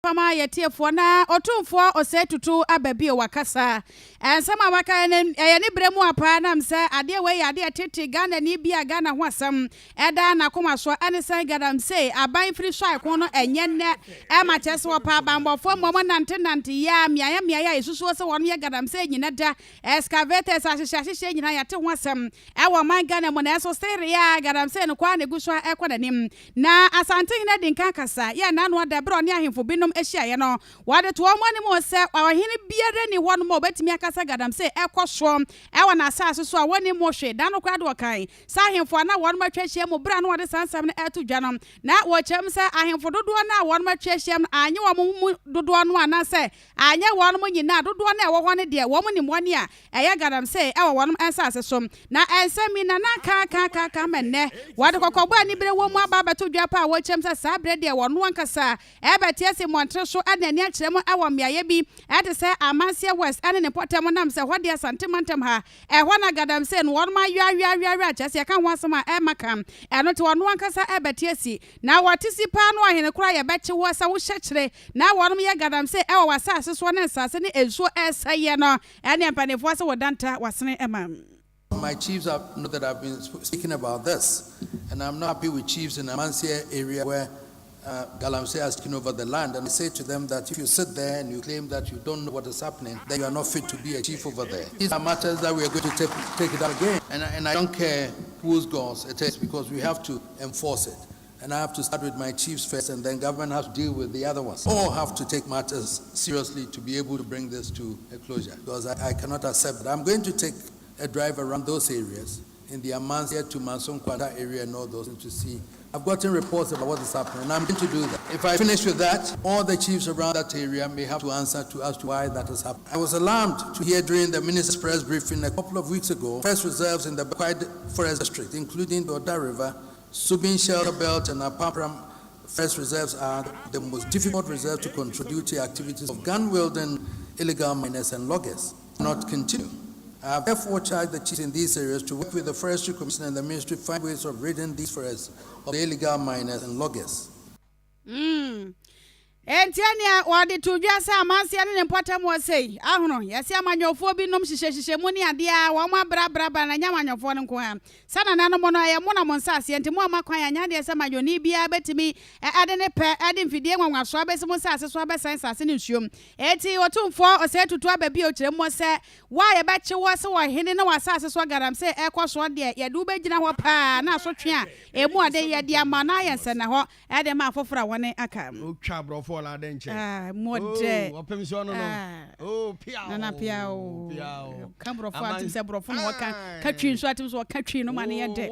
Pama yetiefo na Otumfuo osetutu ababi wakasa ensama waka ene bremu apa na mse ade we ade tete Ghana ni bia Ghana ho asam eda na Akoma so anesa gadam say aban free so akon no enye ne e ma chese opa bambofo momo nante ya miaya isusu se won ye gadam say nyina da excavators ahyehyehye nyina yate ho asam e wo man Ghana mo na so stere ya gadam say no kwa na guso ekwa nanim na asante na dinka kasa ya na no da bro ne ahemfo binom ehia no wade to omani mo se awahene biare ni ho no mo betimi akasa gadam se ekoso e wona asase so awani mo hwe da no kwade wakan sa ahemfo na won matwahia mo bra no wade sansam na eto dwanom na wo chem se ahemfo dodo na won matwahia anye wo mo dodo no ana se anye won mo nyina dodo na e wo ho ne de wo mo ni mo ne a eye gadam se e wo won asase so na ensemi na ka menne wade kokogbo ani bere wo mo aba beto dwa pa wo chem se sa bre de wo no ankasa e betiese mo so anani akirem awo miaye bi ate se Amansia West ane ne potem nam se hode asantemantem ha ho na gadam se no won ma ywa achase ka ho asema e makam eno te wono ankasa e betiesi na watisi pa no ahene kura ye beche wo sa wo hyekire na won ye gadam se e wo wasase so ne nsase ne enso esaye no ene empanefo se wodanta wasene emam. My chiefs know that I've been speaking about this, and I'm not happy with chiefs in the Amansia area where Galamsey has taken over the land, and I say to them that if you sit there and you claim that you don't know what is happening, then you are not fit to be a chief over there. These are matters that we are going to take it up again, and I don't care whose goals it is, because we have to enforce it. And I have to start with my chiefs first, and then government has to deal with the other ones. All have to take matters seriously to be able to bring this to a closure, because I cannot accept that. I'm going to take a drive around those areas, in the Amansia to Manson Kwada area and all those, and to see. I've gotten reports about what is happening, and I'm going to do that. If I finish with that, all the chiefs around that area may have to answer to us to why that has happened. I was alarmed to hear during the minister's press briefing a couple of weeks ago, forest reserves in the Quiet Forest District, including the Oda River, Subin Shelter Belt, and Apapram forest reserves are the most difficult reserves to control to activities of gun-wielding illegal miners and loggers. Not continue. I have therefore charged the chiefs in these areas to work with the Forestry Commission and the Ministry to find ways of ridding these forests of the illegal miners and loggers. Entiania wadi tujua sa Amansia ne potem wo sei ahono yesi amanyofo bi nom hihye mu ne ade a wo ma bra na nya amanyofo ne ko ha sana na no mo no ye mo na mo nsase enti mo amakwan anya de se majoni bia betimi ade ne pe ade mfidie nwanwa so abesi mo nsase so abesan nsase ne nsuom enti Otumfuo osetutu ababi o kire mo se wa ye beche wo se wo hene ne wasase so garam se ekoso de ye du begina ho pa na so twe a emu ade ye de ama na ye nse na ho ade ma afofora wone aka otwa brofo la denche mode opemisi ono no piao nana piao kambro fo atim se brofo no waka katwi nso atim so waka twi no mane ye de